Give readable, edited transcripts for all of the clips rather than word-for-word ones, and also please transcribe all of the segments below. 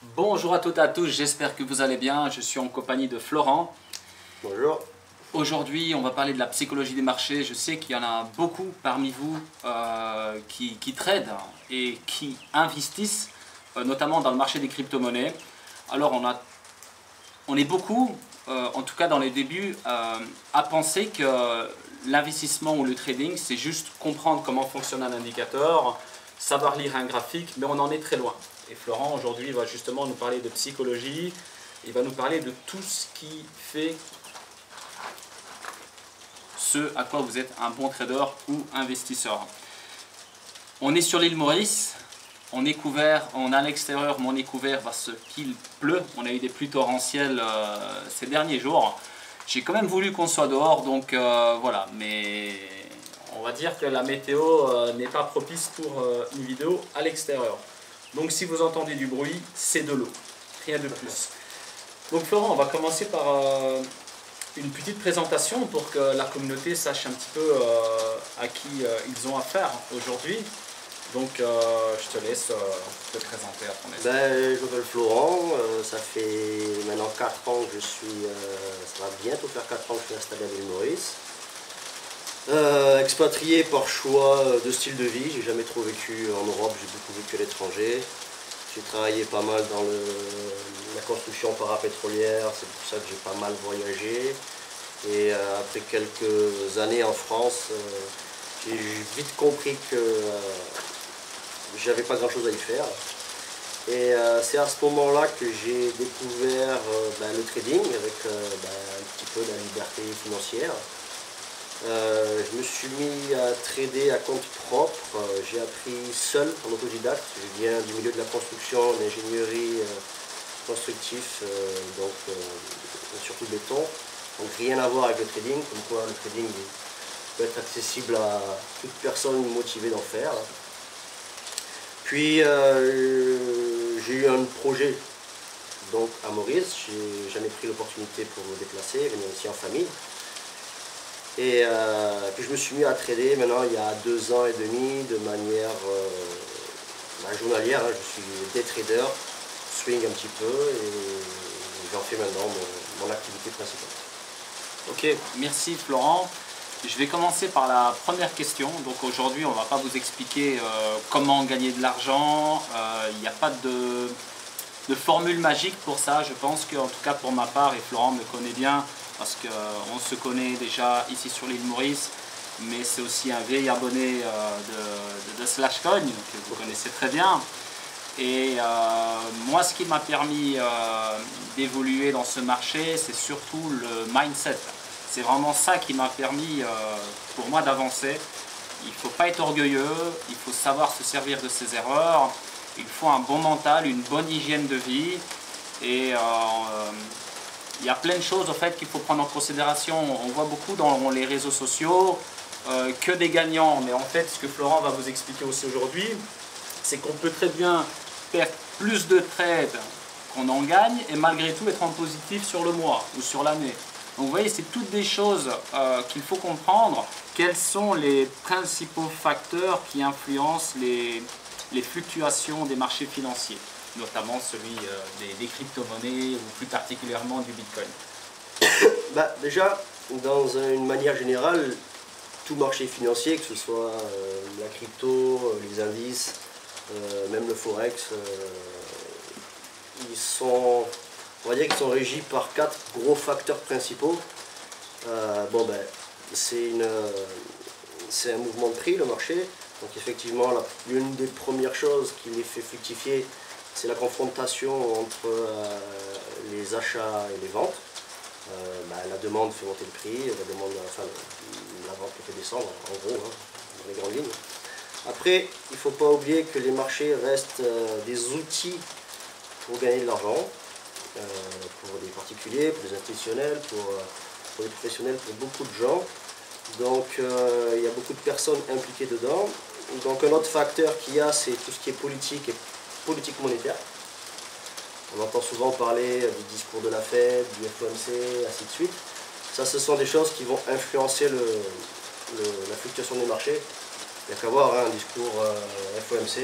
Bonjour à toutes et à tous, j'espère que vous allez bien. Je suis en compagnie de Florent. Bonjour. Aujourd'hui, on va parler de la psychologie des marchés. Je sais qu'il y en a beaucoup parmi vous qui tradent et qui investissent, notamment dans le marché des crypto-monnaies. Alors, on est beaucoup, en tout cas dans les débuts, à penser que l'investissement ou le trading, c'est juste comprendre comment fonctionne un indicateur, savoir lire un graphique, mais on en est très loin. Et Florent, aujourd'hui, va justement nous parler de psychologie, il va nous parler de tout ce qui fait ce à quoi vous êtes un bon trader ou investisseur. On est sur l'île Maurice, on est couvert, on est à l'extérieur, mais on est couvert parce qu'il pleut. On a eu des pluies torrentielles ces derniers jours. J'ai quand même voulu qu'on soit dehors, donc voilà, mais on va dire que la météo n'est pas propice pour une vidéo à l'extérieur. Donc si vous entendez du bruit, c'est de l'eau, rien de plus. Donc Florent, on va commencer par une petite présentation pour que la communauté sache un petit peu à qui ils ont affaire aujourd'hui. Donc je te laisse te présenter à ton aise. Je m'appelle Florent, ça fait maintenant 4 ans que je suis, ça va bientôt faire 4 ans que je suis installé à l'île Maurice. Expatrié par choix de style de vie, j'ai jamais trop vécu en Europe, j'ai beaucoup vécu à l'étranger. J'ai travaillé pas mal dans la construction parapétrolière, c'est pour ça que j'ai pas mal voyagé. Et après quelques années en France, j'ai vite compris que j'avais pas grand chose à y faire. Et c'est à ce moment-là que j'ai découvert le trading avec un petit peu la liberté financière. Je me suis mis à trader à compte propre, j'ai appris seul en autodidacte, je viens du milieu de la construction, l'ingénierie constructif, surtout béton, donc rien à voir avec le trading, comme quoi le trading peut être accessible à toute personne motivée d'en faire. Puis j'ai eu un projet donc à Maurice, j'ai jamais pris l'opportunité pour me déplacer, venir ici en famille. Et puis je me suis mis à trader maintenant il y a 2 ans et demi de manière journalière. Je suis day trader, swing un petit peu et j'en fais maintenant mon activité principale. Ok, merci Florent. Je vais commencer par la première question. Donc aujourd'hui, on ne va pas vous expliquer comment gagner de l'argent. Il n'y a pas de formule magique pour ça. Je pense qu'en tout cas pour ma part, et Florent me connaît bien, parce qu'on se connaît déjà ici sur l'île Maurice, mais c'est aussi un vieil abonné de Slashcoin, que vous connaissez très bien. Et moi, ce qui m'a permis d'évoluer dans ce marché, c'est surtout le mindset. C'est vraiment ça qui m'a permis pour moi d'avancer. Il ne faut pas être orgueilleux, il faut savoir se servir de ses erreurs, il faut un bon mental, une bonne hygiène de vie. Et il y a plein de choses en fait qu'il faut prendre en considération. On voit beaucoup dans les réseaux sociaux que des gagnants. Mais en fait, ce que Florent va vous expliquer aussi aujourd'hui, c'est qu'on peut très bien faire plus de trades qu'on en gagne et malgré tout être en positif sur le mois ou sur l'année. Donc vous voyez, c'est toutes des choses qu'il faut comprendre. Quels sont les principaux facteurs qui influencent les fluctuations des marchés financiers, notamment celui des crypto-monnaies ou plus particulièrement du Bitcoin? Déjà, dans une manière générale, tout marché financier, que ce soit la crypto, les indices, même le forex, on va dire qu'ils sont régis par 4 gros facteurs principaux. C'est un mouvement de prix, le marché. Donc effectivement, l'une des premières choses qui les fait fructifier, c'est la confrontation entre les achats et les ventes. La demande fait monter le prix, la vente le fait descendre, en gros, dans les grandes lignes. Après, il ne faut pas oublier que les marchés restent des outils pour gagner de l'argent, pour des particuliers, pour des institutionnels, pour les professionnels, pour beaucoup de gens. Donc il y a beaucoup de personnes impliquées dedans. Donc un autre facteur qu'il y a, c'est tout ce qui est politique et politique monétaire. On entend souvent parler du discours de la Fed, du FOMC, ainsi de suite. Ça, ce sont des choses qui vont influencer la fluctuation des marchés. Il n'y a qu'à voir un discours FOMC,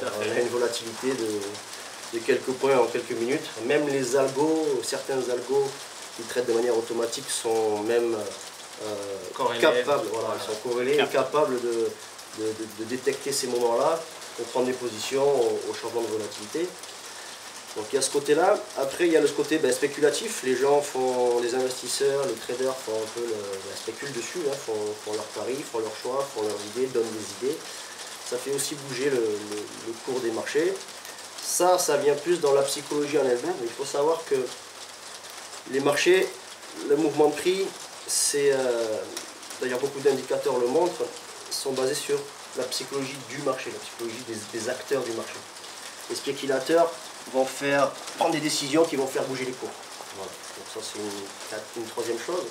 on a une volatilité de de quelques points en quelques minutes. Même les algos, certains algos qui traitent de manière automatique sont même capables, voilà, ils sont corrélés et capables de détecter ces moments-là pour prendre des positions au changement de volatilité. Donc il y a ce côté-là. Après il y a le côté spéculatif. Les gens font, les investisseurs, les traders font un peu spéculent dessus, hein, font leurs paris, font leurs choix, font leurs idées, donnent des idées. Ça fait aussi bouger le cours des marchés. Ça vient plus dans la psychologie en elle-même. Il faut savoir que les marchés, le mouvement de prix, c'est d'ailleurs beaucoup d'indicateurs le montrent, sont basés sur la psychologie du marché, la psychologie des acteurs du marché. Les spéculateurs vont prendre des décisions qui vont faire bouger les cours. Voilà. Donc ça c'est une troisième chose.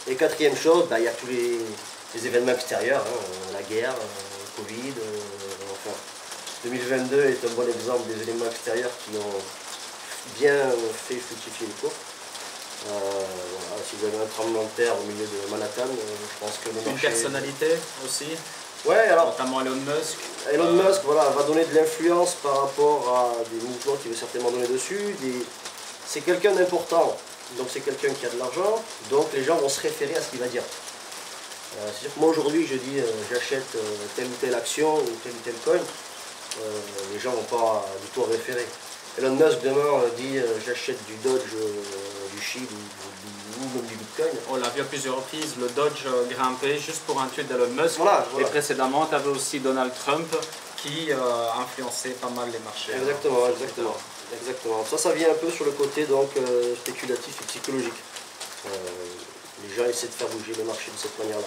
Et quatrième chose, il y a tous les événements extérieurs, hein, la guerre, le Covid, enfin 2022 est un bon exemple des éléments extérieurs qui ont bien fait fructifier les cours. Voilà, si vous avez un tremblement de terre au milieu de Manhattan, je pense que les marchés... Une personnalité aussi, ouais, alors, notamment Elon Musk. Elon Musk voilà, va donner de l'influence par rapport à des mouvements qu'il veut certainement donner dessus. C'est quelqu'un d'important, donc c'est quelqu'un qui a de l'argent, donc les gens vont se référer à ce qu'il va dire. C'est-à-dire que moi aujourd'hui je dis j'achète telle ou telle action ou tel coin, les gens ne vont pas du tout référer. Elon Musk demain dit j'achète du Dodge, du SHIB ou même du Bitcoin. On l'a vu à plusieurs reprises, le Dodge grimpait juste pour un tweet d'Elon Musk. Voilà. Et précédemment, tu avais aussi Donald Trump qui influençait pas mal les marchés. Exactement. Ça vient un peu sur le côté donc, spéculatif et psychologique. Les gens essaient de faire bouger le marché de cette manière-là.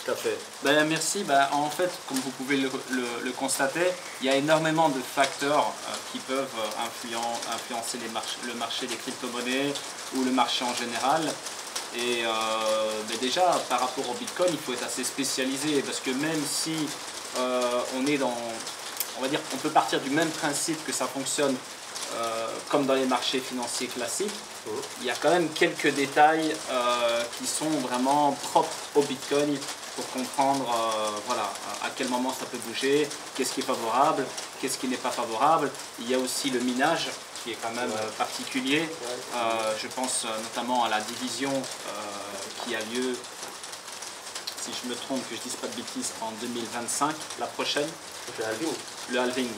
Tout à fait. Merci. En fait, comme vous pouvez le constater, il y a énormément de facteurs qui peuvent influencer le marché des crypto-monnaies ou le marché en général. Et déjà, par rapport au Bitcoin, il faut être assez spécialisé parce que même si on est dans... On va dire qu'on peut partir du même principe que ça fonctionne comme dans les marchés financiers classiques, il y a quand même quelques détails qui sont vraiment propres au Bitcoin pour comprendre voilà, à quel moment ça peut bouger, qu'est-ce qui est favorable, qu'est-ce qui n'est pas favorable. Il y a aussi le minage qui est quand même particulier. Je pense notamment à la division qui a lieu, si je me trompe, que je ne dise pas de bêtises, en 2025, la prochaine. Le halving. Le halving.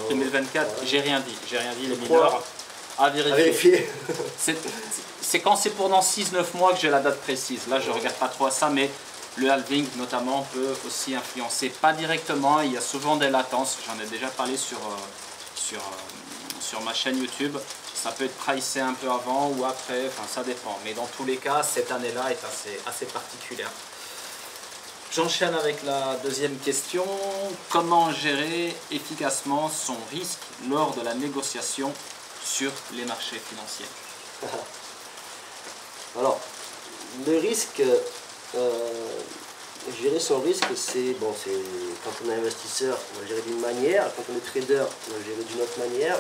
2024. J'ai rien dit, les mineurs. À vérifier. C'est quand c'est pour dans 6-9 mois que j'ai la date précise. Là, je ne regarde pas trop à ça, mais le halving, notamment, peut aussi influencer. Pas directement, il y a souvent des latences. J'en ai déjà parlé sur ma chaîne YouTube. Ça peut être pricé un peu avant ou après, enfin, ça dépend. Mais dans tous les cas, cette année-là est assez particulière. J'enchaîne avec la deuxième question. Comment gérer efficacement son risque lors de la négociation sur les marchés financiers? Alors, le risque, gérer son risque, c'est quand on est investisseur, on va le gérer d'une manière, quand on est trader, on va le gérer d'une autre manière.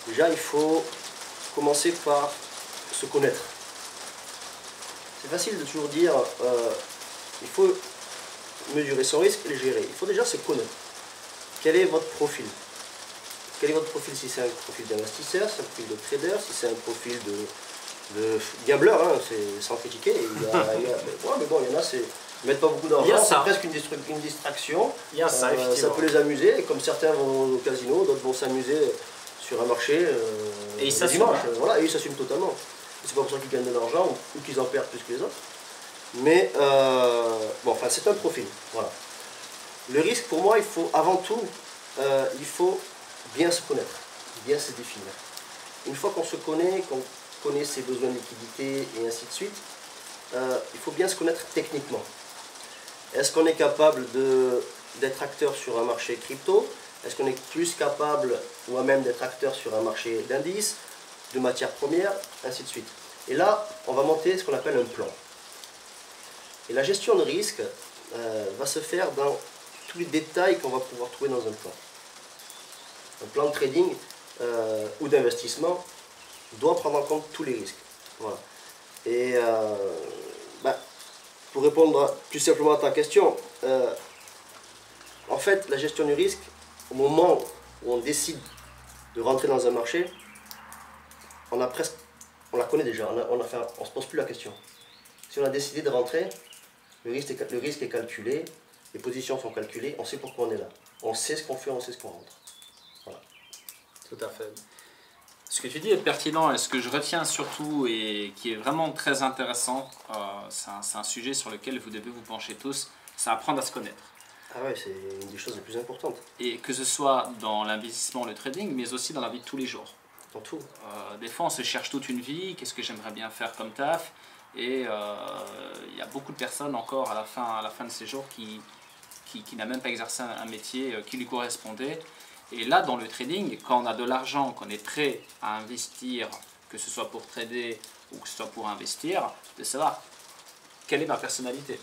Déjà, il faut commencer par se connaître. C'est facile de toujours dire, il faut mesurer son risque et le gérer. Il faut déjà se connaître. Quel est votre profil? Quel est votre profil? Si c'est un profil d'investisseur, si c'est un profil de trader, si c'est un profil de gambler, hein, sans critiquer. Mais bon, il y en a, ils mettent pas beaucoup d'argent, c'est presque une distraction. Il y a ça, ça peut les amuser, et comme certains vont au casino, d'autres vont s'amuser sur un marché et ils s'assument. Dimanche. Voilà, et ils s'assument totalement. C'est pas pour ça qu'ils gagnent de l'argent ou qu'ils en perdent plus que les autres. Mais c'est un profil. Voilà. Le risque, pour moi, il faut avant tout, il faut bien se connaître, bien se définir. Une fois qu'on se connaît, qu'on connaît ses besoins de liquidité et ainsi de suite, il faut bien se connaître techniquement. Est-ce qu'on est capable d'être acteur sur un marché crypto? Est-ce qu'on est plus capable ou à même d'être acteur sur un marché d'indices, de matières premières, ainsi de suite. Et là, on va monter ce qu'on appelle un plan. Et la gestion de risque va se faire dans tous les détails qu'on va pouvoir trouver dans un plan. Un plan de trading ou d'investissement doit prendre en compte tous les risques. Voilà. Et pour répondre plus simplement à ta question, en fait, la gestion du risque, au moment où on décide de rentrer dans un marché, on la connaît déjà, on ne se pose plus la question. Si on a décidé de rentrer, le risque est calculé, les positions sont calculées, on sait pourquoi on est là. On sait ce qu'on fait, on sait ce qu'on rentre. Voilà. Tout à fait. Ce que tu dis est pertinent et ce que je retiens surtout et qui est vraiment très intéressant, c'est un sujet sur lequel vous devez vous pencher tous, c'est apprendre à se connaître. Ah ouais, c'est une des choses les plus importantes. Et que ce soit dans l'investissement, le trading, mais aussi dans la vie de tous les jours. Dans tout. Des fois, on se cherche toute une vie, qu'est-ce que j'aimerais bien faire comme taf, et il y a beaucoup de personnes encore à la fin de ces jours qui n'a même pas exercé un métier qui lui correspondait. Et là, dans le trading, quand on a de l'argent, qu'on est prêt à investir, que ce soit pour trader ou que ce soit pour investir, de savoir quelle est ma personnalité.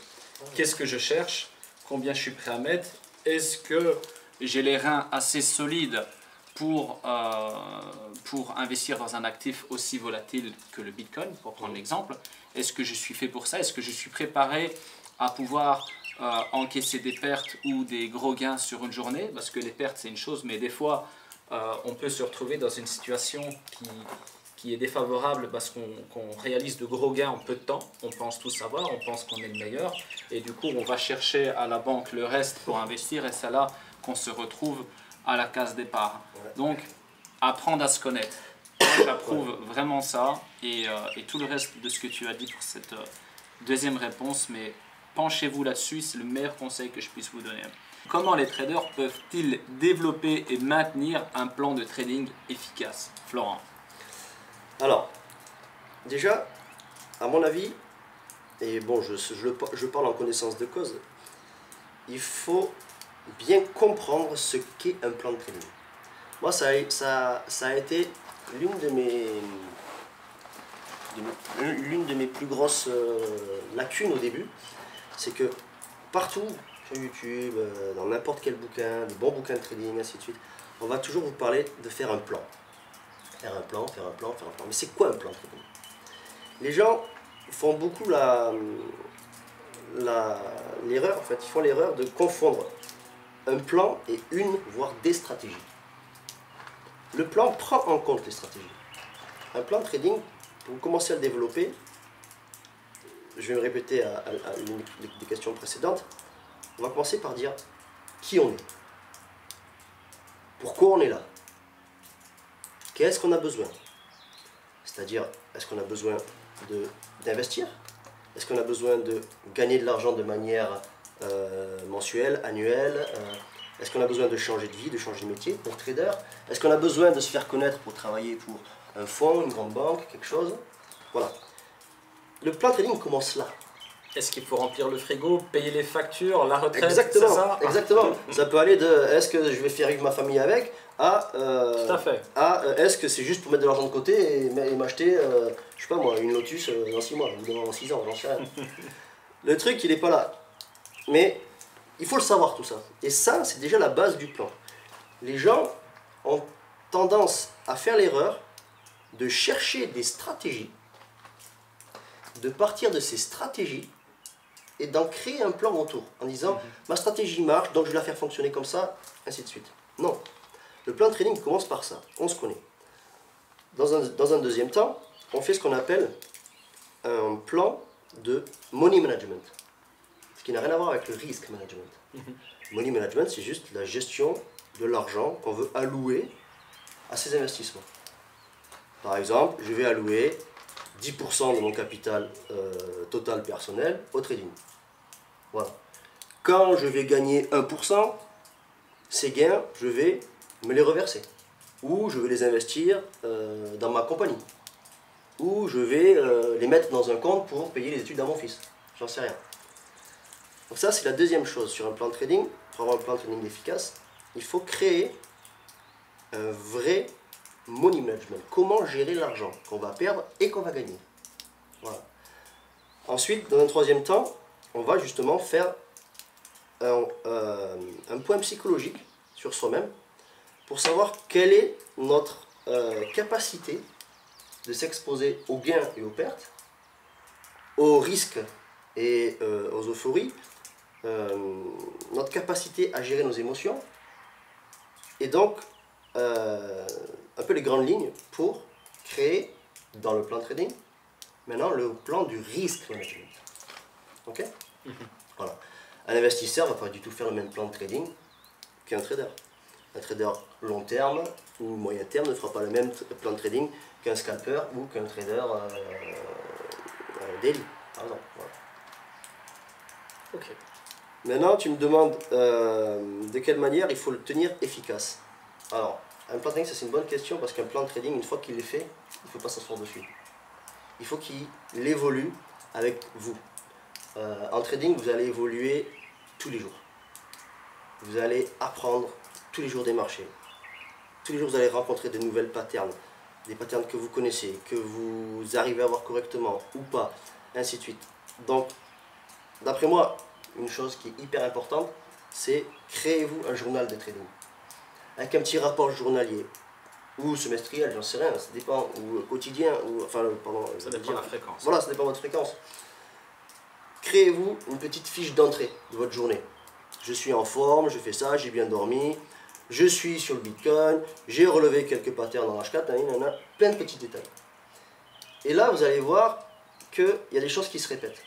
Qu'est-ce que je cherche? Combien je suis prêt à mettre? Est-ce que j'ai les reins assez solides pour investir dans un actif aussi volatile que le Bitcoin, pour prendre l'exemple? Est-ce que je suis fait pour ça? Est-ce que je suis préparé à pouvoir encaisser des pertes ou des gros gains sur une journée? Parce que les pertes, c'est une chose, mais des fois, on peut se retrouver dans une situation qui est défavorable parce qu'on réalise de gros gains en peu de temps. On pense tout savoir, on pense qu'on est le meilleur. Et du coup, on va chercher à la banque le reste pour investir et c'est là qu'on se retrouve à la case départ. Donc, apprendre à se connaître. J'approuve vraiment ça et tout le reste de ce que tu as dit pour cette deuxième réponse, mais penchez-vous là-dessus, c'est le meilleur conseil que je puisse vous donner. Comment les traders peuvent-ils développer et maintenir un plan de trading efficace? Florent. Alors, déjà, à mon avis, et bon, je parle en connaissance de cause, il faut bien comprendre ce qu'est un plan de trading. Moi, ça a été l'une de mes plus grosses lacunes au début, c'est que partout, sur YouTube, dans n'importe quel bouquin, des bons bouquins de trading, ainsi de suite, on va toujours vous parler de faire un plan. Faire un plan, faire un plan, faire un plan. Mais c'est quoi un plan de trading? Les gens font beaucoup l'erreur, en fait, ils font l'erreur de confondre un plan et une, voire des stratégies. Le plan prend en compte les stratégies. Un plan de trading, pour commencer à le développer, je vais me répéter à l'une des questions précédentes, on va commencer par dire qui on est, pourquoi on est là, qu'est-ce qu'on a besoin, c'est-à-dire est-ce qu'on a besoin d'investir, est-ce qu'on a besoin de gagner de l'argent de manière mensuelle, annuelle, est-ce qu'on a besoin de changer de vie, de changer de métier pour trader, est-ce qu'on a besoin de se faire connaître pour travailler pour un fonds, une grande banque, quelque chose. Voilà. Le plan trading commence là. Est-ce qu'il faut remplir le frigo, payer les factures, la retraite? Exactement, c'est ça? exactement. Ça peut aller de est-ce que je vais faire vivre ma famille avec à, Tout à fait. est-ce que c'est juste pour mettre de l'argent de côté et m'acheter, je sais pas moi, une Lotus dans 6 mois, ou dans 6 ans, j'en sais rien. Le truc, il n'est pas là. Mais il faut le savoir tout ça. Et ça, c'est déjà la base du plan. Les gens ont tendance à faire l'erreur de chercher des stratégies, de partir de ces stratégies et d'en créer un plan autour, en disant ma stratégie marche, donc je vais la faire fonctionner comme ça, ainsi de suite. Non. Le plan de trading commence par ça, on se connaît. Dans un deuxième temps, on fait ce qu'on appelle un plan de money management, ce qui n'a rien à voir avec le risk management. Money management, c'est juste la gestion de l'argent qu'on veut allouer à ces investissements. Par exemple, je vais allouer 10% de mon capital total personnel au trading. Voilà. Quand je vais gagner 1%, ces gains, je vais me les reverser. Ou je vais les investir dans ma compagnie. Ou je vais les mettre dans un compte pour payer les études à mon fils. J'en sais rien. Donc ça, c'est la deuxième chose sur un plan de trading. Pour avoir un plan de trading efficace, il faut créer un vrai money management. Comment gérer l'argent qu'on va perdre et qu'on va gagner. Voilà. Ensuite, dans un troisième temps, on va justement faire un point psychologique sur soi-même pour savoir quelle est notre capacité de s'exposer aux gains et aux pertes, aux risques et aux euphories, notre capacité à gérer nos émotions et donc un peu les grandes lignes pour créer dans le plan de trading, maintenant le plan du risk management. Ok? Voilà. Un investisseur ne va pas du tout faire le même plan de trading qu'un trader. Un trader long terme ou moyen terme ne fera pas le même plan de trading qu'un scalper ou qu'un trader daily, par exemple. Voilà. Ok. Maintenant, tu me demandes de quelle manière il faut le tenir efficace. Alors, un plan de trading, ça c'est une bonne question parce qu'un plan de trading, une fois qu'il est fait, il ne faut pas s'asseoir dessus. Il faut qu'il évolue avec vous. En trading, vous allez évoluer tous les jours. Vous allez apprendre tous les jours des marchés. Tous les jours, vous allez rencontrer de nouvelles patterns. Des patterns que vous connaissez, que vous arrivez à voir correctement ou pas, ainsi de suite. Donc, d'après moi, une chose qui est hyper importante, c'est créez-vous un journal de trading. Avec un petit rapport journalier, ou semestriel, j'en sais rien, ça dépend, ou quotidien, ou enfin, pardon, Ça dépend de la fréquence. Voilà, ça dépend de votre fréquence. Créez-vous une petite fiche d'entrée de votre journée. Je suis en forme, je fais ça, j'ai bien dormi, je suis sur le Bitcoin, j'ai relevé quelques patterns dans H4, plein de petits détails. Et là, vous allez voir qu'il y a des choses qui se répètent.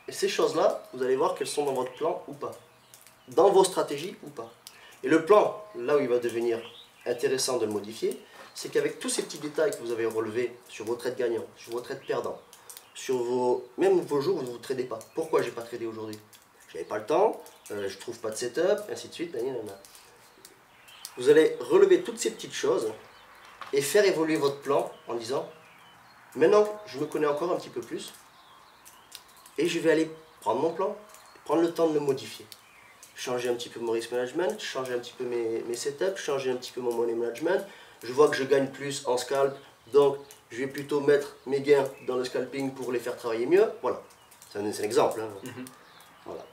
Et ces choses-là, vous allez voir qu'elles sont dans votre plan ou pas. Dans vos stratégies ou pas. Et le plan, là où il va devenir intéressant de le modifier, c'est qu'avec tous ces petits détails que vous avez relevés sur vos trades gagnants, sur vos trades perdants, sur même vos jours où vous ne tradez pas. Pourquoi j'ai pas tradé aujourd'hui? J'avais pas le temps, je trouve pas de setup, ainsi de suite. Vous allez relever toutes ces petites choses et faire évoluer votre plan en disant maintenant je me connais encore un petit peu plus et je vais aller prendre mon plan, prendre le temps de le modifier. Changer un petit peu mon risk management, changer un petit peu mes setups, changer un petit peu mon money management. Je vois que je gagne plus en scalp, donc je vais plutôt mettre mes gains dans le scalping pour les faire travailler mieux. Voilà, c'est un exemple. Hein. Voilà.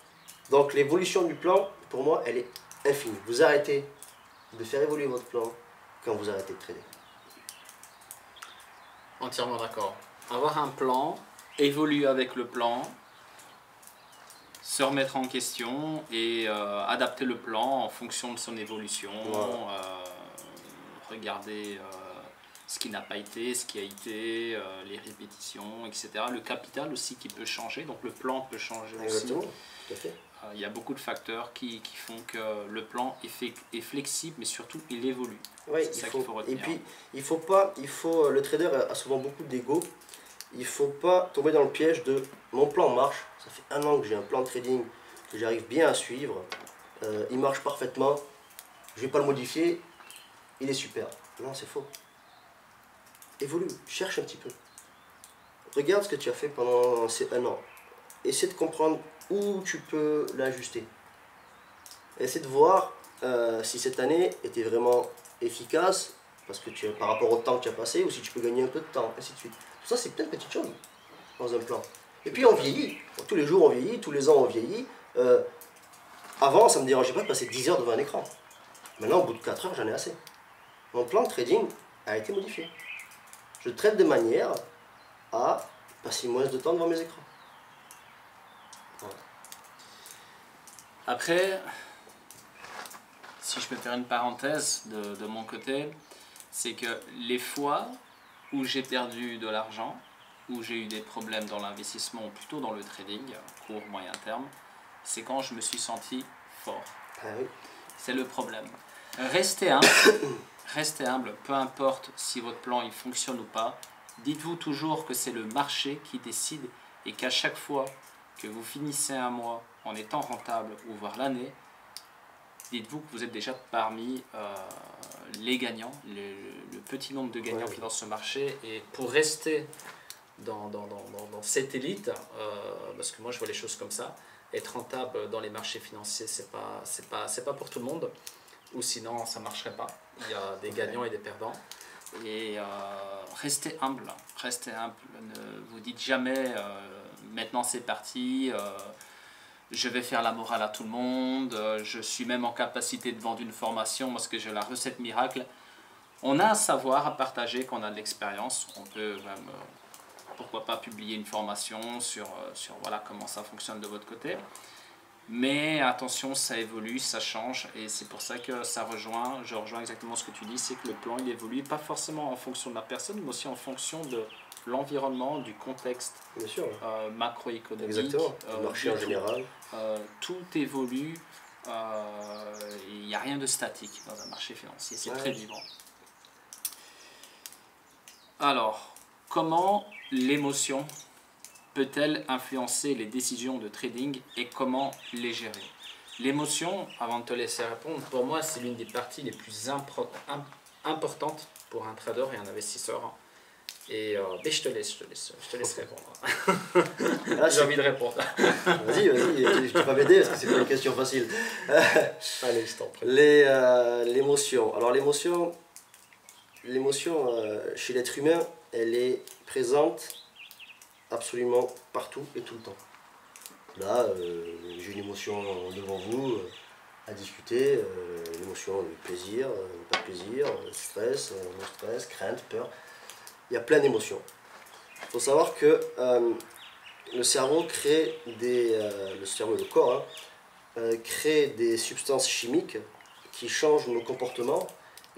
Donc l'évolution du plan, pour moi, elle est infinie. Vous arrêtez de faire évoluer votre plan quand vous arrêtez de trader. Entièrement d'accord. Avoir un plan, évoluer avec le plan, se remettre en question et adapter le plan en fonction de son évolution, regarder ce qui n'a pas été, ce qui a été, les répétitions, etc. Le capital aussi qui peut changer, donc le plan peut changer aussi. Exactement, tout à fait. Il y a beaucoup de facteurs qui font que le plan est flexible, mais surtout il évolue. Oui, c'est ça qu'il faut retenir. Et puis, le trader a souvent beaucoup d'ego. Il ne faut pas tomber dans le piège de mon plan marche. Ça fait 1 an que j'ai un plan de trading que j'arrive bien à suivre. Il marche parfaitement. Je ne vais pas le modifier. Il est super. Non, c'est faux. Évolue, cherche un petit peu. Regarde ce que tu as fait pendant ces 1 an. Essaie de comprendre où tu peux l'ajuster. Essaie de voir si cette année était vraiment efficace, parce que par rapport au temps que tu as passé, ou si tu peux gagner un peu de temps, ainsi de suite. Tout ça, c'est plein de petites choses dans un plan. Et puis on vieillit. Tous les jours on vieillit, tous les ans on vieillit. Avant, ça ne me dérangeait pas de passer 10 heures devant un écran. Maintenant, au bout de 4 heures, j'en ai assez. Mon plan de trading a été modifié. Je trade de manière à passer moins de temps devant mes écrans. Voilà. Après, si je peux faire une parenthèse de mon côté, c'est que les fois où j'ai perdu de l'argent, où j'ai eu des problèmes dans l'investissement, ou plutôt dans le trading, court, moyen terme, c'est quand je me suis senti fort. Ah oui. C'est le problème. Restez humble, peu importe si votre plan il fonctionne ou pas. Dites-vous toujours que c'est le marché qui décide et qu'à chaque fois que vous finissez un mois en étant rentable ou voire l'année, dites-vous que vous êtes déjà parmi les gagnants, le petit nombre de gagnants qui est dans ce marché. Et pour rester dans cette élite, parce que moi je vois les choses comme ça, être rentable dans les marchés financiers, c'est pas pour tout le monde, ou sinon ça ne marcherait pas. Il y a des gagnants et des perdants. Et restez humble, ne vous dites jamais maintenant c'est parti, je vais faire la morale à tout le monde, je suis même en capacité de vendre une formation parce que j'ai la recette miracle. On a un savoir à partager, qu'on a de l'expérience, on peut même, pourquoi pas publier une formation sur voilà, comment ça fonctionne de votre côté. Mais attention, ça évolue, ça change, et c'est pour ça que je rejoins exactement ce que tu dis, c'est que le plan il évolue pas forcément en fonction de la personne, mais aussi en fonction de l'environnement, du contexte Bien sûr. Macroéconomique. Exactement. Le marché en général. Tout évolue, il n'y a rien de statique dans un marché financier, c'est très vivant. Alors, comment l'émotion peut-elle influencer les décisions de trading et comment les gérer? L'émotion, avant de te laisser répondre, pour moi c'est l'une des parties les plus importantes pour un trader et un investisseur. Et mais je te laisse répondre. J'ai envie de répondre. Vas-y, tu vas m'aider parce que c'est pas une question facile. Allez, je t'en prie. L'émotion. Alors l'émotion chez l'être humain, elle est présente absolument partout et tout le temps. Là, j'ai une émotion devant vous à discuter, une émotion de plaisir, pas de plaisir, stress, non stress, crainte, peur. Il y a plein d'émotions. Il faut savoir que le cerveau crée le cerveau et le corps crée des substances chimiques qui changent nos comportements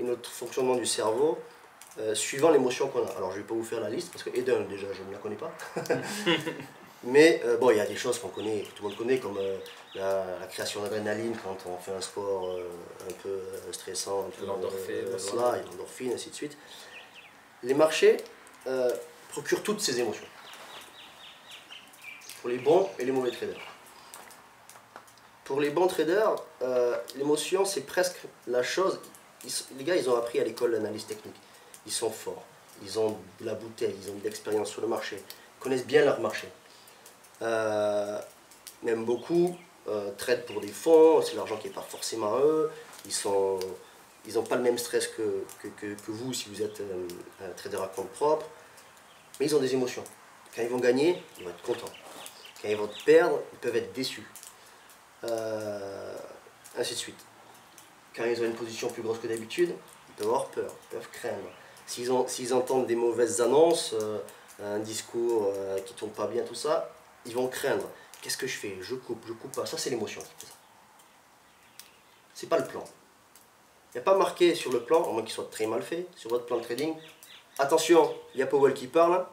et notre fonctionnement du cerveau suivant l'émotion qu'on a. Alors je ne vais pas vous faire la liste parce que Eden déjà je ne la connais pas. Mais bon, il y a des choses qu'on connaît, que tout le monde connaît, comme la création d'adrénaline quand on fait un sport un peu stressant, l'endorphine, voilà, et l'endorphine, ainsi de suite. Les marchés procurent toutes ces émotions pour les bons et les mauvais traders. Pour les bons traders, l'émotion c'est presque la chose. Les gars, ils ont appris à l'école l'analyse technique. Ils sont forts, ils ont de la bouteille, ils ont de l'expérience sur le marché, ils connaissent bien leur marché. Même beaucoup traitent pour des fonds, c'est l'argent qui n'est pas forcément à eux. Ils n'ont pas le même stress que vous si vous êtes un trader à compte propre. Mais ils ont des émotions. Quand ils vont gagner, ils vont être contents. Quand ils vont perdre, ils peuvent être déçus. Ainsi de suite. Quand ils ont une position plus grosse que d'habitude, ils peuvent avoir peur, ils peuvent craindre. S'ils entendent des mauvaises annonces, un discours qui ne tourne pas bien, tout ça, ils vont craindre. Qu'est-ce que je fais? Je coupe pas. Ça, c'est l'émotion qui fait ça. C'est pas le plan. Il n'y a pas marqué sur le plan, à moins qu'il soit très mal fait, sur votre plan de trading. Attention, il y a Powell qui parle.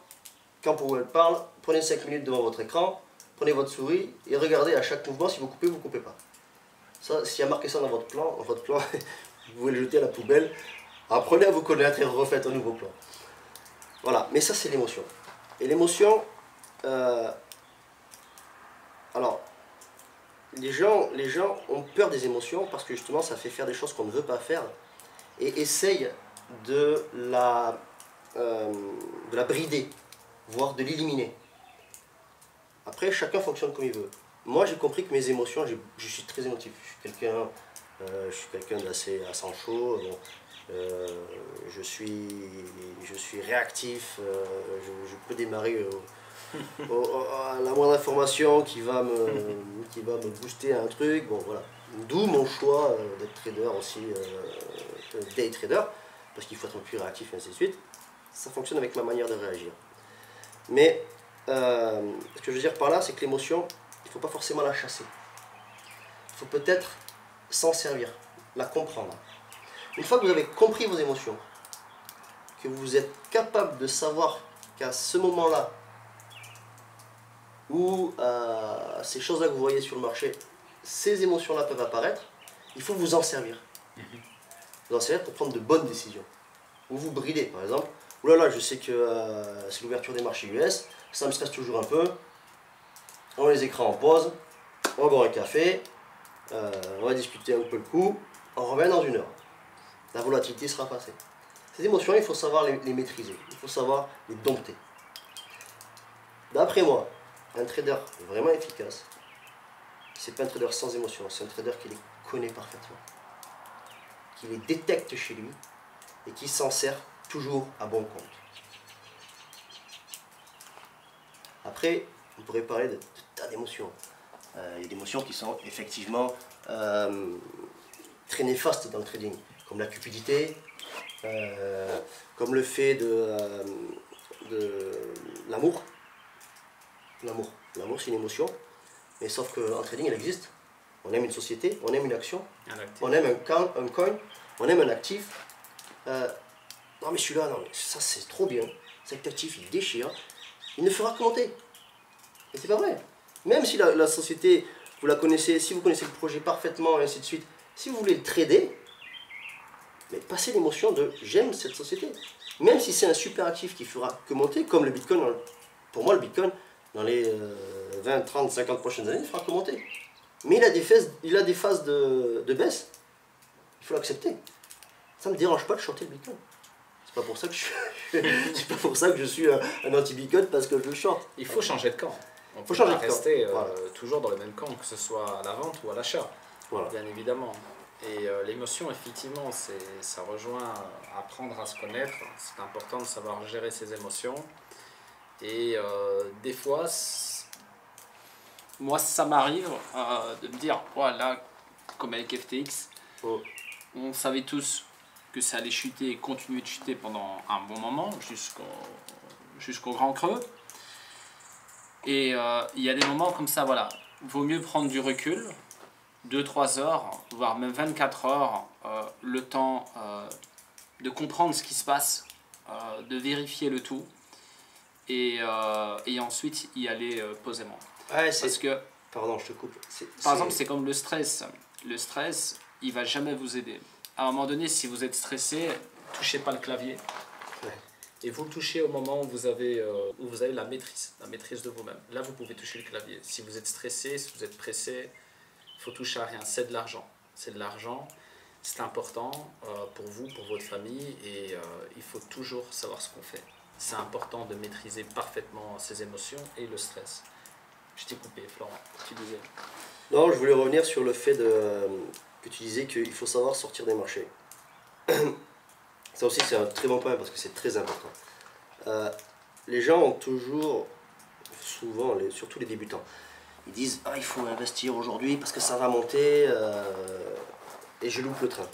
Quand Powell parle, prenez 5 minutes devant votre écran, prenez votre souris et regardez à chaque mouvement si vous coupez ou vous ne coupez pas. Ça, s'il y a marqué ça dans votre plan, vous pouvez le jeter à la poubelle. Apprenez à vous connaître et refaites un nouveau plan. Voilà, mais ça c'est l'émotion. Et l'émotion, alors, les gens ont peur des émotions parce que justement ça fait faire des choses qu'on ne veut pas faire et essayent de la brider, voire de l'éliminer. Après, chacun fonctionne comme il veut. Moi, j'ai compris que mes émotions, je suis très émotif. Je suis quelqu'un d'assez à sang chaud. Je suis réactif. Je peux démarrer à la moindre information qui va me booster un truc. Bon, voilà. D'où mon choix d'être trader aussi, day trader, parce qu'il faut être plus réactif et ainsi de suite. Ça fonctionne avec ma manière de réagir. Mais ce que je veux dire par là, c'est que l'émotion, il ne faut pas forcément la chasser. Il faut peut-être s'en servir, la comprendre. Une fois que vous avez compris vos émotions, que vous êtes capable de savoir qu'à ce moment-là, où ces choses-là que vous voyez sur le marché, ces émotions-là peuvent apparaître, il faut vous en servir. Vous en servir pour prendre de bonnes décisions. Ou vous bridez, par exemple. Oulala, je sais que c'est l'ouverture des marchés US, ça me stresse toujours un peu. On met les écrans en pause, on va boire un café, on va discuter un peu le coup, on revient dans 1 heure. La volatilité sera passée. Ces émotions, il faut savoir les maîtriser, il faut savoir les dompter. D'après moi, un trader vraiment efficace, c'est pas un trader sans émotion, c'est un trader qui les connaît parfaitement, qui les détecte chez lui et qui s'en sert toujours à bon compte. Après, on pourrait parler de tas d'émotions. Il y a des émotions qui sont effectivement très néfastes dans le trading, comme la cupidité, comme le fait de l'amour. L'amour, c'est une émotion, mais sauf qu'en trading, elle existe. On aime une société, on aime une action, Un actif. on aime un coin, on aime un actif. Non mais celui-là, non mais ça c'est trop bien. Cet actif il déchire. Il ne fera que monter. Et c'est pas vrai. Même si la société, vous la connaissez, si vous connaissez le projet parfaitement et ainsi de suite, si vous voulez le trader, mais passez l'émotion de j'aime cette société. Même si c'est un super actif qui fera que monter, comme le Bitcoin, pour moi le Bitcoin, dans les 20, 30, 50 prochaines années, il fera que monter. Mais il a des phases de baisse. Il faut l'accepter. Ça ne me dérange pas de shorter le Bitcoin. C'est pas pour ça que c'est pas pour ça que je suis un anti-Bitcoin parce que je le short. Il faut changer de camp. On faut peut changer pas de camp. rester Voilà. toujours dans le même camp, que ce soit à la vente ou à l'achat, Voilà. bien évidemment. Et l'émotion, effectivement, ça rejoint apprendre à se connaître. C'est important de savoir gérer ses émotions. Et des fois, moi, ça m'arrive de me dire, voilà, comme avec FTX, on savait tous que ça allait chuter et continuer de chuter pendant un bon moment, jusqu'au grand creux. Et il y a des moments comme ça, voilà, vaut mieux prendre du recul, 2-3 heures, voire même 24 heures, le temps de comprendre ce qui se passe, de vérifier le tout, et ensuite y aller posément. Ouais, Parce que, pardon, je te coupe. par exemple, c'est comme le stress. Le stress, il va jamais vous aider. À un moment donné, si vous êtes stressé, touchez pas le clavier. Ouais. Et vous le touchez au moment où vous avez la maîtrise de vous-même. Là, vous pouvez toucher le clavier. Si vous êtes stressé, si vous êtes pressé, il faut toucher à rien. C'est de l'argent. C'est de l'argent. C'est important pour vous, pour votre famille. Et il faut toujours savoir ce qu'on fait. C'est important de maîtriser parfaitement ses émotions et le stress. Je t'ai coupé, Florent. Tu disais. Non, je voulais revenir sur le fait que tu disais qu'il faut savoir sortir des marchés. Ça aussi, c'est un très bon point parce que c'est très important. Les gens ont toujours, souvent, surtout les débutants, ils disent il faut investir aujourd'hui parce que ça va monter et je loupe le train.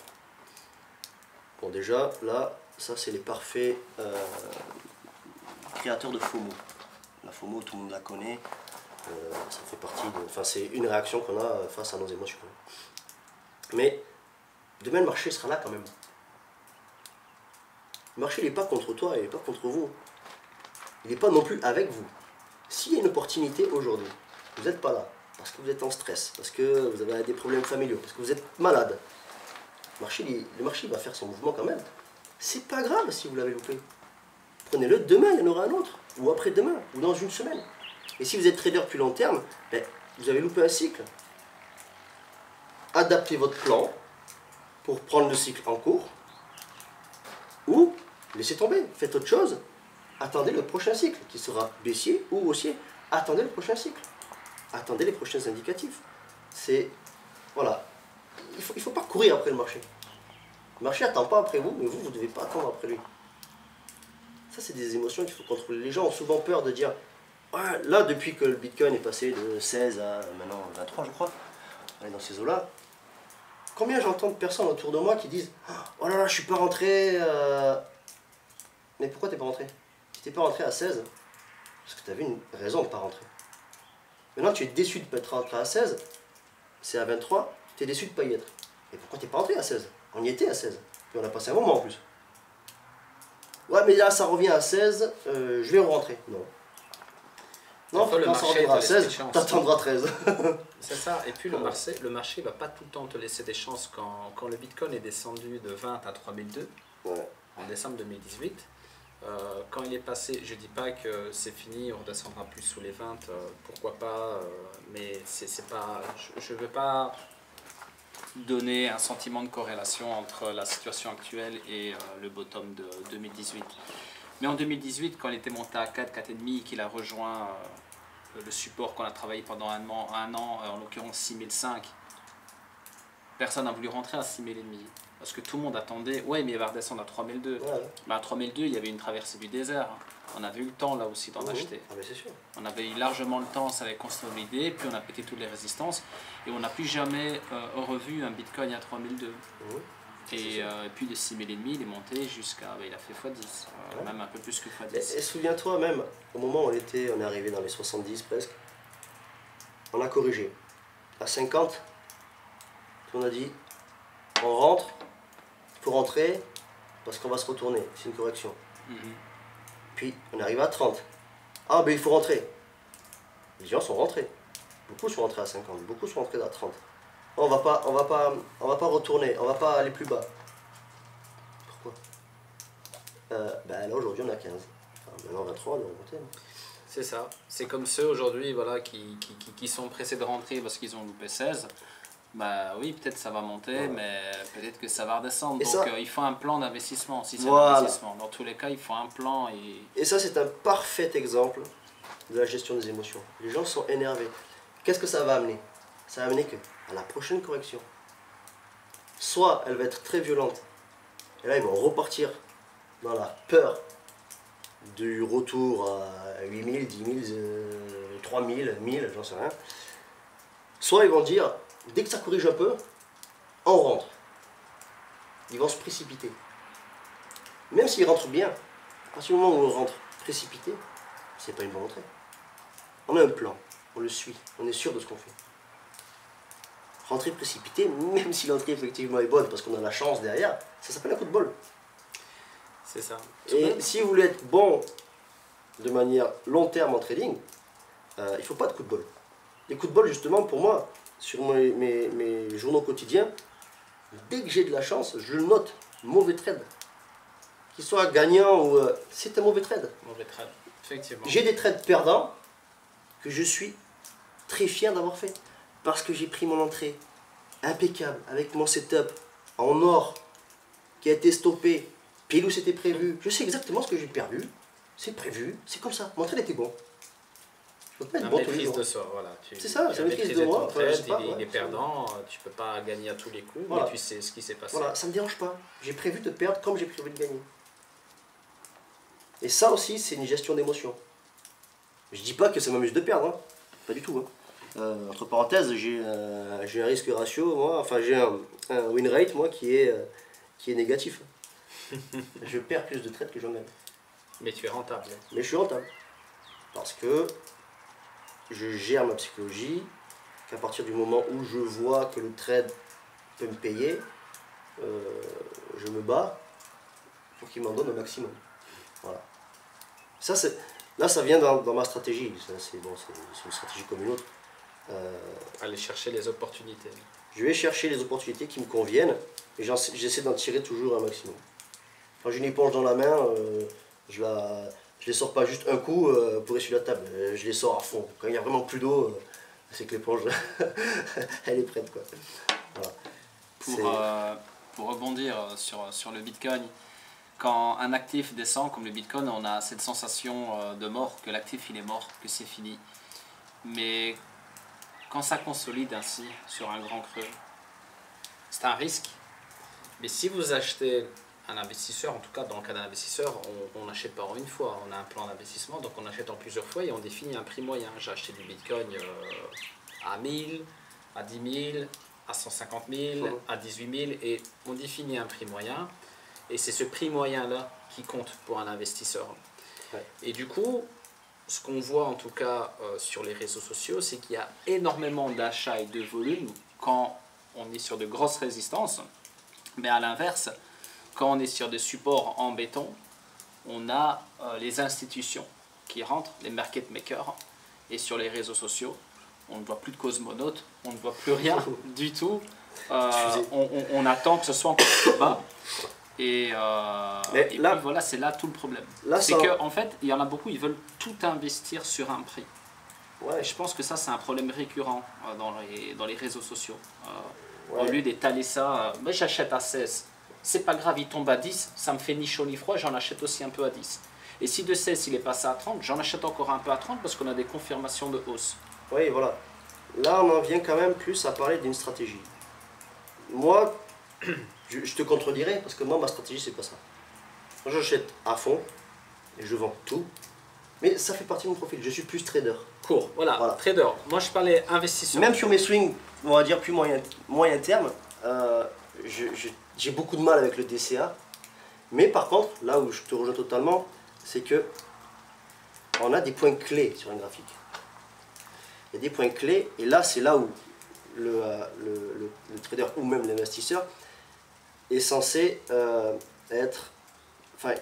Bon, déjà, là, ça, c'est les parfaits créateurs de FOMO. La FOMO, tout le monde la connaît. Ça fait partie de. Enfin, c'est une réaction qu'on a face à nos émotions. Mais demain, le marché sera là quand même. Le marché, il n'est pas contre toi, il n'est pas contre vous. Il n'est pas non plus avec vous. S'il y a une opportunité aujourd'hui, vous n'êtes pas là, parce que vous êtes en stress, parce que vous avez des problèmes familiaux, parce que vous êtes malade, le marché va faire son mouvement quand même. C'est pas grave si vous l'avez loupé. Prenez-le demain, il y en aura un autre, ou après-demain, ou dans une semaine. Et si vous êtes trader plus long terme, ben, vous avez loupé un cycle. Adaptez votre plan pour prendre le cycle en cours, ou laissez tomber, faites autre chose. Attendez le prochain cycle, qui sera baissier ou haussier. Attendez le prochain cycle. Attendez les prochains indicatifs. C'est... Voilà. Il faut pas courir après le marché. Le marché n'attend pas après vous, mais vous ne devez pas attendre après lui. Ça, c'est des émotions qu'il faut contrôler. Les gens ont souvent peur de dire... Ouais, là, depuis que le Bitcoin est passé de 16 à maintenant 23, je crois, on est dans ces eaux-là, combien j'entends de personnes autour de moi qui disent « Oh là là, je suis pas rentré... Mais pourquoi t'es pas rentré? Si t'es pas rentré à 16, parce que tu avais une raison de ne pas rentrer. Maintenant, tu es déçu de ne pas être rentré à 16, c'est à 23, tu es déçu de ne pas y être. Et pourquoi t'es pas rentré à 16? On y était à 16, puis on a passé un moment en plus. Ouais, mais là, ça revient à 16, je vais rentrer. Non. Non, quand ça reviendra à 16, t'attendras 13. C'est ça, et puis le marché va pas tout le temps te laisser des chances. Quand le Bitcoin est descendu de 20 à 3002, ouais. En décembre 2018, quand il est passé, je dis pas que c'est fini, on redescendra plus sous les 20, pourquoi pas, mais c'est pas, je veux pas donner un sentiment de corrélation entre la situation actuelle et le bottom de 2018. Mais en 2018, quand il était monté à 4, 4,5, qu'il a rejoint le support qu'on a travaillé pendant un an, en l'occurrence 6005, personne n'a voulu rentrer à 6000,5. Parce que tout le monde attendait, ouais, mais il va redescendre à 3002. Ouais. À 3002, il y avait une traversée du désert. On avait eu le temps là aussi d'en acheter. Ah, mais c'est sûr. On avait eu largement le temps, ça avait consolidé, puis on a pété toutes les résistances. Et on n'a plus jamais revu un Bitcoin à 3002. Et puis de 6000,5, il est monté jusqu'à. Il a fait x10, même un peu plus que x10. Et souviens-toi même, au moment où on est arrivé dans les 70 presque, on a corrigé. À 50, On a dit, on rentre, il faut rentrer parce qu'on va se retourner, c'est une correction. Puis on arrive à 30. Ah ben il faut rentrer. Les gens sont rentrés. Beaucoup sont rentrés à 50, beaucoup sont rentrés à 30. On va pas retourner, on va pas aller plus bas. Pourquoi ben là aujourd'hui on a 15. Enfin, maintenant 23, on est remonté. C'est ça. C'est comme ceux aujourd'hui voilà, qui sont pressés de rentrer parce qu'ils ont loupé 16. Bah oui, peut-être ça va monter, mais peut-être que ça va redescendre. Donc il faut un plan d'investissement. Si c'est un investissement. Dans tous les cas, il faut un plan. Et ça, c'est un parfait exemple de la gestion des émotions. Les gens sont énervés. Qu'est-ce que ça va amener? Ça va amener que à la prochaine correction, soit elle va être très violente, et là ils vont repartir dans la peur du retour à 8000, 10 000, 3000, 1000, j'en sais rien. Soit ils vont dire, dès que ça corrige un peu, on rentre. Ils vont se précipiter. Même s'ils rentrent bien, à partir du moment où on rentre précipité, c'est pas une bonne entrée. On a un plan, on le suit, on est sûr de ce qu'on fait. Rentrer précipité, même si l'entrée effectivement est bonne parce qu'on a la chance derrière, ça s'appelle un coup de bol. C'est ça. Et si vous voulez être bon de manière long terme en trading, il ne faut pas de coup de bol. Les coups de bol, justement, pour moi, sur mes journaux quotidiens, dès que j'ai de la chance, je le note. Mauvais trade. Qu'il soit gagnant ou... c'est un mauvais trade. Mauvais trade, effectivement. J'ai des trades perdants que je suis très fier d'avoir fait. Parce que j'ai pris mon entrée impeccable, avec mon setup en or, qui a été stoppé, pile où c'était prévu. Je sais exactement ce que j'ai perdu. C'est prévu, c'est comme ça. Mon trade était bon. Je peux pas être bon tous les jours. De soi, voilà. C'est ça, c'est une maîtrise de moi. Enfin, il est perdant, tu peux pas gagner à tous les coups, voilà. Mais tu sais ce qui s'est passé. Voilà, ça me dérange pas. J'ai prévu de perdre comme j'ai prévu de gagner. Et ça aussi, c'est une gestion d'émotion. Je dis pas que ça m'amuse de perdre, hein. Pas du tout. Hein. Entre parenthèses, j'ai un risque ratio, moi, enfin j'ai un win rate, moi, qui est négatif. Je perds plus de trades que j'en gagne. Mais tu es rentable. Mais je suis rentable. Parce que je gère ma psychologie, qu'à partir du moment où je vois que le trade peut me payer, je me bats pour qu'il m'en donne un maximum. Voilà. Ça, là, ça vient dans ma stratégie. C'est bon, une stratégie comme une autre. Aller chercher les opportunités. Je vais chercher les opportunités qui me conviennent et j'essaie d'en tirer toujours un maximum. Quand j'ai une éponge dans la main, je les sors pas juste un coup pour essuyer la table, je les sors à fond. Quand il n'y a vraiment plus d'eau, c'est que l'éponge, elle est prête, quoi. Voilà. Pour rebondir sur le Bitcoin, quand un actif descend comme le Bitcoin, on a cette sensation de mort, que l'actif il est mort, que c'est fini. Mais quand ça consolide ainsi sur un grand creux, c'est un risque. Mais si vous achetez un investisseur, en tout cas dans le cas d'un investisseur, on n'achète pas en une fois, on a un plan d'investissement, donc on achète en plusieurs fois et on définit un prix moyen. J'ai acheté du Bitcoin à 1000, à 10 000, à 150 000, à 18 000 et on définit un prix moyen et c'est ce prix moyen-là qui compte pour un investisseur. Ouais. Et du coup, ce qu'on voit en tout cas sur les réseaux sociaux, c'est qu'il y a énormément d'achats et de volume quand on est sur de grosses résistances, mais à l'inverse, quand on est sur des supports en béton, on a les institutions qui rentrent, les market makers, et sur les réseaux sociaux, on ne voit plus de cosmonautes, on ne voit plus rien du tout. On attend que ce soit encore plus bas. Et puis voilà, c'est là tout le problème. C'est qu'en fait, il y en a beaucoup, ils veulent tout investir sur un prix. Ouais. Et je pense que ça, c'est un problème récurrent dans les réseaux sociaux. Au lieu d'étaler ça, mais j'achète à 16. C'est pas grave, il tombe à 10, ça me fait ni chaud ni froid, j'en achète aussi un peu à 10. Et si de 16 il est passé à 30, j'en achète encore un peu à 30 parce qu'on a des confirmations de hausse. Oui, voilà. Là, on en vient quand même plus à parler d'une stratégie. Moi, je te contredirais parce que moi, ma stratégie, c'est pas ça. Moi, j'achète à fond et je vends tout. Mais ça fait partie de mon profil, je suis plus trader. Court, voilà. Trader. Moi, je parlais investisseur. Même sur mes swings, on va dire plus moyen terme, j'ai beaucoup de mal avec le DCA, mais par contre, là où je te rejoins totalement, c'est que on a des points clés sur un graphique. Il y a des points clés, et là, c'est là où le trader ou même l'investisseur est censé être... Enfin,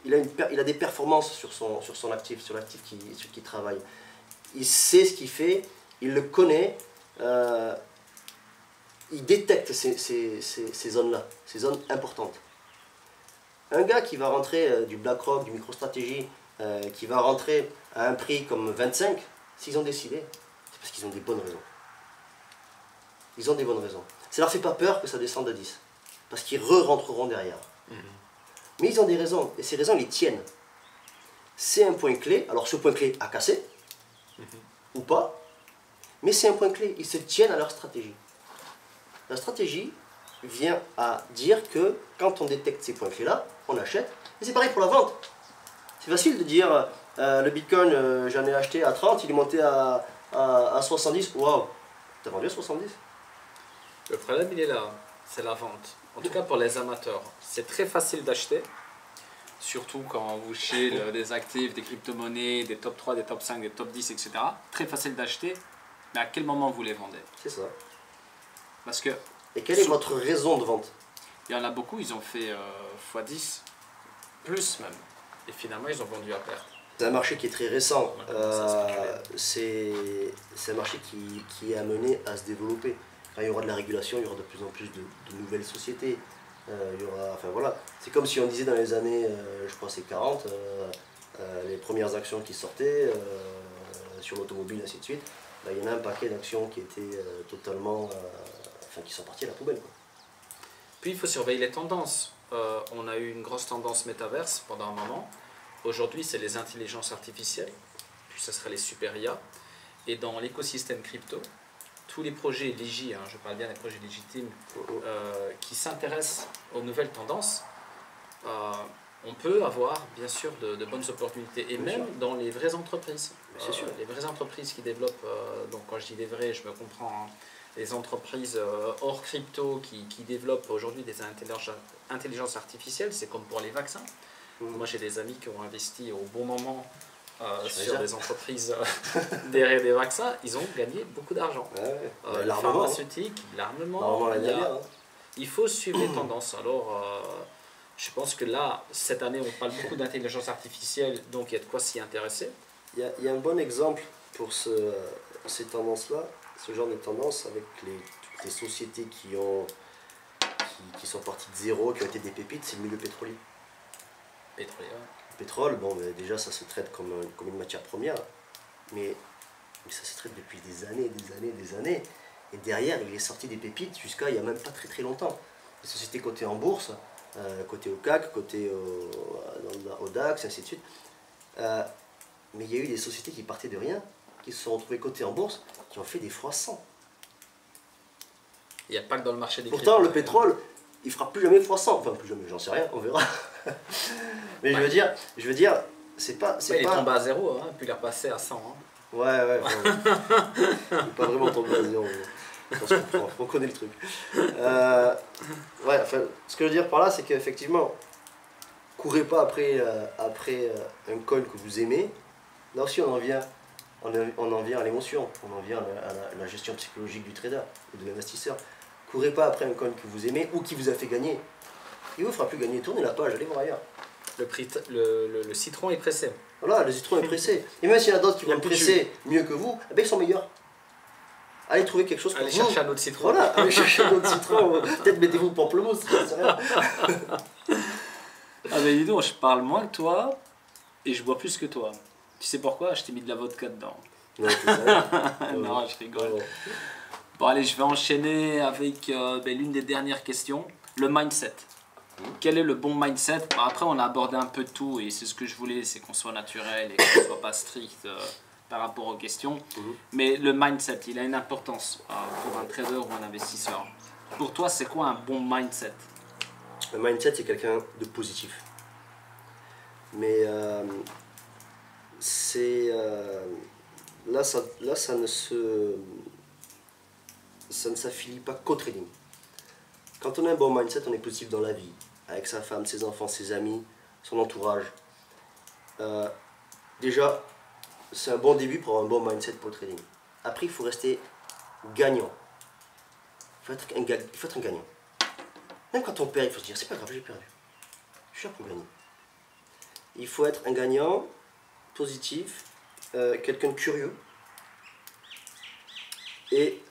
il a des performances sur son actif, sur l'actif sur qui travaille. Il sait ce qu'il fait, il le connaît, il détecte ces zones-là, ces zones importantes. Un gars qui va rentrer du BlackRock, du MicroStrategy, qui va rentrer à un prix comme 25, s'ils ont décidé, c'est parce qu'ils ont des bonnes raisons. Ils ont des bonnes raisons. Ça leur fait pas peur que ça descende à 10, parce qu'ils re-rentreront derrière. Mais ils ont des raisons, et ces raisons, ils tiennent. C'est un point clé, alors ce point clé a cassé, ou pas, mais c'est un point clé, ils se tiennent à leur stratégie. La stratégie vient à dire que quand on détecte ces points clés-là, on achète, et c'est pareil pour la vente. C'est facile de dire, le Bitcoin, j'en ai acheté à 30, il est monté à 70, waouh, t'as vendu à 70? Le problème, il est là, c'est la vente. En tout cas, pour les amateurs, c'est très facile d'acheter, surtout quand vous cherchez des actifs, des crypto-monnaies, des top 3, des top 5, des top 10, etc. Très facile d'acheter, mais à quel moment vous les vendez? C'est ça. Parce que... Et quelle est votre raison de vente? Il y en a beaucoup, ils ont fait x10, plus même. Et finalement, ils ont vendu à perte. C'est un marché qui est très récent. C'est un marché qui est amené à se développer. Quand il y aura de la régulation, il y aura de plus en plus de nouvelles sociétés. Il y aura, enfin voilà, c'est comme si on disait dans les années, je crois c'est 40, les premières actions qui sortaient sur l'automobile, ainsi de suite. Ben, il y en a un paquet d'actions qui étaient totalement, enfin qui sont parties à la poubelle, quoi. Puis il faut surveiller les tendances. On a eu une grosse tendance métaverse pendant un moment. Aujourd'hui, c'est les intelligences artificielles, puis ce serait les super IA. Et dans l'écosystème crypto, tous les projets légitimes, je parle bien des projets légitimes, qui s'intéressent aux nouvelles tendances, on peut avoir bien sûr de bonnes opportunités, et bien même sûr. Dans les vraies entreprises. Les vraies entreprises qui développent, donc quand je dis les vraies, je me comprends, hein, les entreprises hors crypto qui développent aujourd'hui des intelligences artificielles, c'est comme pour les vaccins. Moi j'ai des amis qui ont investi au bon moment sur des entreprises derrière des vaccins, ils ont gagné beaucoup d'argent. La pharmaceutique, l'armement, il faut suivre les tendances. Alors je pense que là, cette année, on parle beaucoup d'intelligence artificielle, donc il y a de quoi s'y intéresser. Il y a un bon exemple pour ces tendances-là, ce genre de tendances avec toutes les sociétés qui sont parties de zéro, qui ont été des pépites, c'est le milieu pétrolier. Pétrolier. Le pétrole, bon, déjà ça se traite comme une matière première, mais ça se traite depuis des années. Et derrière, il est sorti des pépites jusqu'à il n'y a même pas très longtemps. Les sociétés cotées en bourse, côté au CAC, côté au DAX, ainsi de suite. Mais il y a eu des sociétés qui partaient de rien, qui se sont retrouvées cotées en bourse, qui ont fait des fois 100. Il n'y a pas que dans le marché des Pourtant, le pétrole, il fera plus jamais fois 100. Enfin, plus jamais, j'en sais rien, on verra. Mais ouais. je veux dire, c'est pas... il est tombé à 0, hein, puis il est repassé à 100. Hein. Ouais. Il n'est pas vraiment tombé à 0. On connaît le truc. Ouais, enfin, ce que je veux dire par là, c'est qu'effectivement, courez pas après un coin que vous aimez. Là aussi, on en vient à l'émotion, on en vient à la gestion psychologique du trader ou de l'investisseur. Courez pas après un coin que vous aimez ou qui vous a fait gagner. Il vous fera plus gagner. Tournez la page, allez voir ailleurs. Le citron est pressé. Voilà, le citron est pressé. Et même s'il y en a d'autres qui vont le presser mieux que vous, eh bien, ils sont meilleurs. Allez trouver quelque chose pour allez vous. Chercher un autre citron. Voilà, allez chercher un autre citron. Peut-être mettez-vous pamplemousse, je sais rien. Ah mais dis donc, je parle moins que toi et je bois plus que toi. Tu sais pourquoi? Je t'ai mis de la vodka dedans. Non, c'est ça. Non, je rigole. Bon allez, je vais enchaîner avec l'une des dernières questions. Le mindset. Quel est le bon mindset? Après, on a abordé un peu de tout et c'est ce que je voulais, c'est qu'on soit naturel et qu'on ne soit pas strict par rapport aux questions. Mais le mindset, il a une importance pour un trader ou un investisseur. Pour toi, c'est quoi un bon mindset? Le mindset, c'est quelqu'un de positif. Mais là, ça ne s'affilie pas qu'au trading. Quand on a un bon mindset, on est positif dans la vie, avec sa femme, ses enfants, ses amis, son entourage. Déjà, c'est un bon début pour avoir un bon mindset pour le trading. Après, il faut rester gagnant. il faut être un gagnant. Même quand on perd, il faut se dire, c'est pas grave, j'ai perdu. Je suis là pour gagner. Il faut être un gagnant, positif, quelqu'un de curieux, et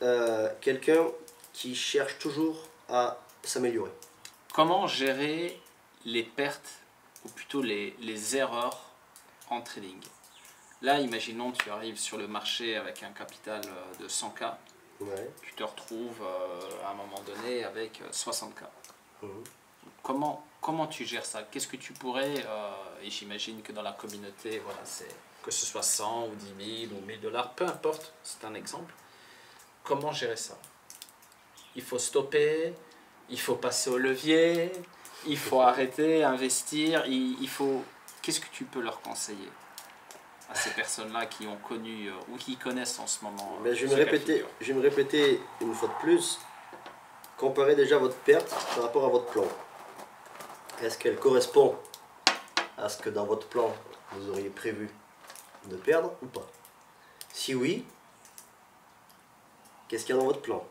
quelqu'un qui cherche toujours à s'améliorer. Comment gérer les pertes, ou plutôt les erreurs en trading? Là, imaginons tu arrives sur le marché avec un capital de 100K, Ouais. tu te retrouves à un moment donné avec 60K. Mhm. Comment tu gères ça? Qu'est-ce que tu pourrais, et j'imagine que dans la communauté, voilà, que ce soit 100 ou 10 000 ou 1000 dollars, peu importe, c'est un exemple. Comment gérer ça? Il faut stopper, il faut passer au levier, il faut arrêter, investir, il faut... Qu'est-ce que tu peux leur conseiller à ces personnes-là qui ont connu ou qui connaissent en ce moment? Mais je vais me répéter une fois de plus. Comparez déjà votre perte par rapport à votre plan. Est-ce qu'elle correspond à ce que dans votre plan vous auriez prévu de perdre ou pas? Si oui, qu'est-ce qu'il y a dans votre plan?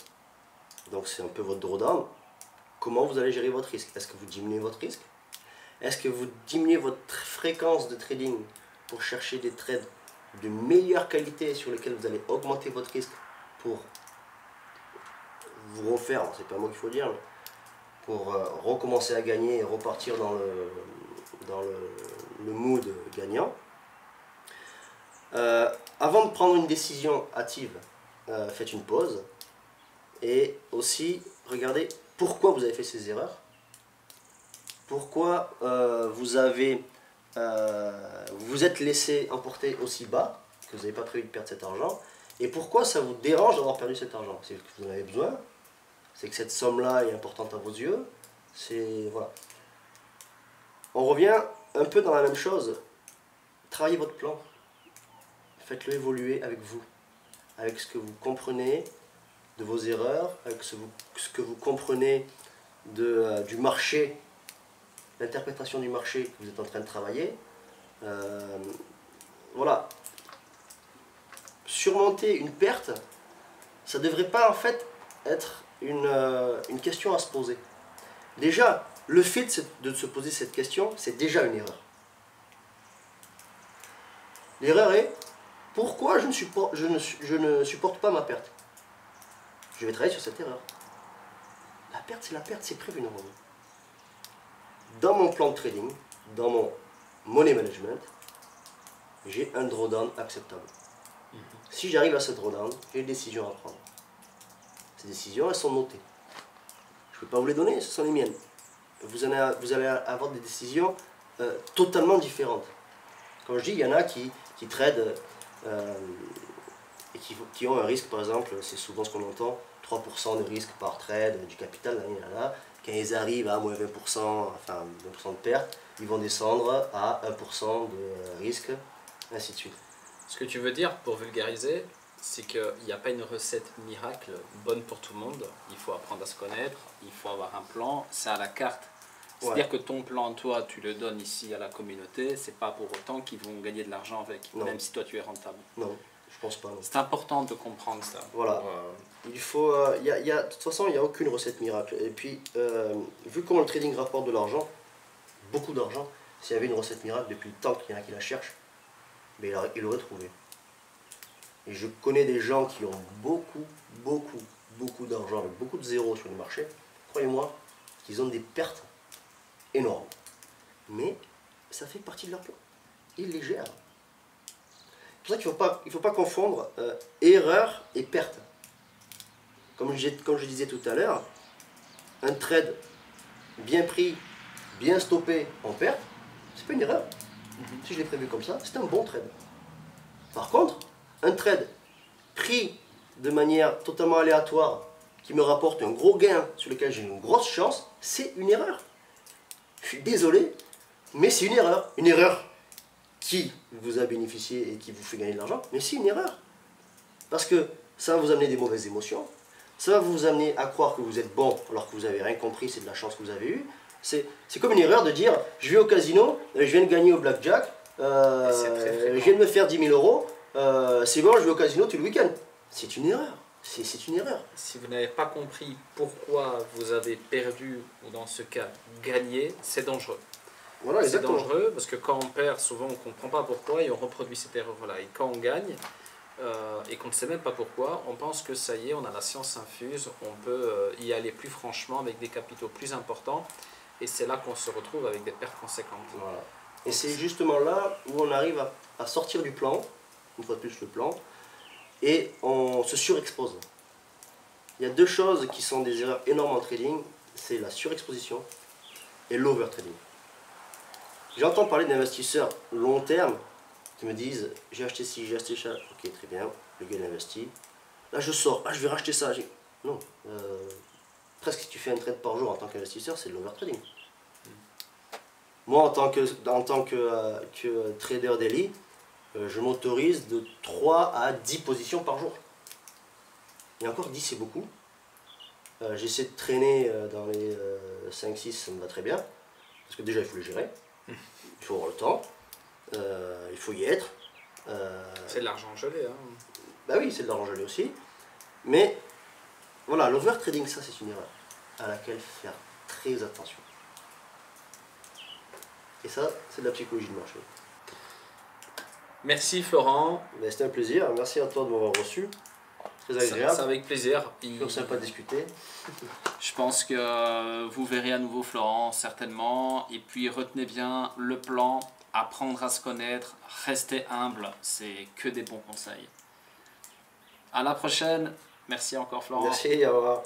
Donc c'est un peu votre drawdown. Comment vous allez gérer votre risque? Est-ce que vous diminuez votre risque? Est-ce que vous diminuez votre fréquence de trading pour chercher des trades de meilleure qualité sur lesquels vous allez augmenter votre risque pour vous refaire, c'est pas moi qu'il faut dire, pour recommencer à gagner et repartir dans le mood gagnant. Avant de prendre une décision hâtive, faites une pause et aussi regardez pourquoi vous avez fait ces erreurs, pourquoi vous êtes laissé emporter aussi bas, que vous n'avez pas prévu de perdre cet argent, et pourquoi ça vous dérange d'avoir perdu cet argent. C'est que vous en avez besoin, c'est que cette somme-là est importante à vos yeux, voilà. On revient un peu dans la même chose. Travaillez votre plan, faites-le évoluer avec vous, avec ce que vous comprenez de vos erreurs, avec ce que vous comprenez du marché, l'interprétation du marché que vous êtes en train de travailler. Voilà. Surmonter une perte, ça ne devrait pas en fait être une question à se poser. Déjà, le fait de se poser cette question, c'est déjà une erreur. L'erreur est, pourquoi je ne supporte pas ma perte? Je vais travailler sur cette erreur. La perte, c'est la perte, c'est prévu normalement. Dans mon plan de trading, dans mon money management, j'ai un drawdown acceptable. Si j'arrive à ce drawdown, j'ai des décisions à prendre. Ces décisions, elles sont notées. Je ne peux pas vous les donner, ce sont les miennes. Vous allez avoir des décisions totalement différentes. Comme je dis, il y en a qui tradent et qui ont un risque, par exemple, c'est souvent ce qu'on entend, 3% de risque par trade, du capital, là. Quand ils arrivent à moins 20%, enfin 20% de perte, ils vont descendre à 1% de risque, ainsi de suite. Ce que tu veux dire, pour vulgariser, c'est qu'il n'y a pas une recette miracle bonne pour tout le monde. Il faut apprendre à se connaître, il faut avoir un plan, c'est à la carte. C'est-à-dire que ton plan, toi, tu le donnes ici à la communauté, c'est pas pour autant qu'ils vont gagner de l'argent avec, non. Même si toi tu es rentable. Non, je pense pas. C'est important de comprendre ça. Voilà. Il faut, de toute façon, il n'y a aucune recette miracle. Et puis, vu comment le trading rapporte de l'argent, beaucoup d'argent, s'il y avait une recette miracle depuis le temps qu'il y en a qui la cherchent, mais il l'aurait trouvé. Et je connais des gens qui ont beaucoup d'argent, avec beaucoup de zéros sur le marché. Croyez-moi, qu'ils ont des pertes énormes. Mais ça fait partie de leur plan. Ils les gèrent. C'est pour ça qu'il ne faut pas confondre erreur et perte. Comme je disais tout à l'heure, un trade bien pris, bien stoppé en perte, c'est pas une erreur. Si je l'ai prévu comme ça, c'est un bon trade. Par contre, un trade pris de manière totalement aléatoire, qui me rapporte un gros gain sur lequel j'ai une grosse chance, c'est une erreur. Je suis désolé, mais c'est une erreur. Une erreur qui vous a bénéficié et qui vous fait gagner de l'argent, mais c'est une erreur. Parce que ça va vous amener des mauvaises émotions, ça va vous amener à croire que vous êtes bon alors que vous n'avez rien compris, c'est de la chance que vous avez eue. C'est comme une erreur de dire, je vais au casino, je viens de gagner au blackjack, je viens de me faire 10 000 euros, c'est bon, je vais au casino tout le week-end. C'est une erreur. c'est une erreur. Si vous n'avez pas compris pourquoi vous avez perdu, ou dans ce cas gagné, c'est dangereux. Voilà, C'est exactement. dangereux parce que quand on perd, souvent on ne comprend pas pourquoi et on reproduit cette erreur-là. Et quand on gagne, et qu'on ne sait même pas pourquoi, on pense que ça y est, on a la science infuse, on peut y aller plus franchement avec des capitaux plus importants. Et c'est là qu'on se retrouve avec des pertes conséquentes. Voilà. Et c'est justement là où on arrive à sortir du plan, une fois de plus le plan, et on se surexpose. Il y a deux choses qui sont des erreurs énormes en trading, c'est la surexposition et l'overtrading. J'entends parler d'investisseurs long terme qui me disent j'ai acheté ci, j'ai acheté ça, ok très bien, le gars il investit, là je sors, ah je vais racheter ça, non, presque si tu fais un trade par jour en tant qu'investisseur, c'est de l'overtrading. Moi en tant que trader daily, je m'autorise de 3 à 10 positions par jour. Et encore 10 c'est beaucoup. J'essaie de traîner dans les 5-6, ça me va très bien. Parce que déjà il faut le gérer, il faut avoir le temps, il faut y être. C'est de l'argent gelé. Hein. Bah oui, c'est de l'argent gelé aussi. Mais voilà, l'overtrading, ça c'est une erreur à laquelle faire très attention. Et ça, c'est de la psychologie de marché. Merci Florent. C'était un plaisir, merci à toi de m'avoir reçu. Très agréable. C'est avec plaisir. Toujours sympa de discuter. Je pense que vous verrez à nouveau Florent, certainement. Et puis retenez bien le plan, apprendre à se connaître, rester humble, c'est que des bons conseils. À la prochaine. Merci encore Florent. Merci, au revoir.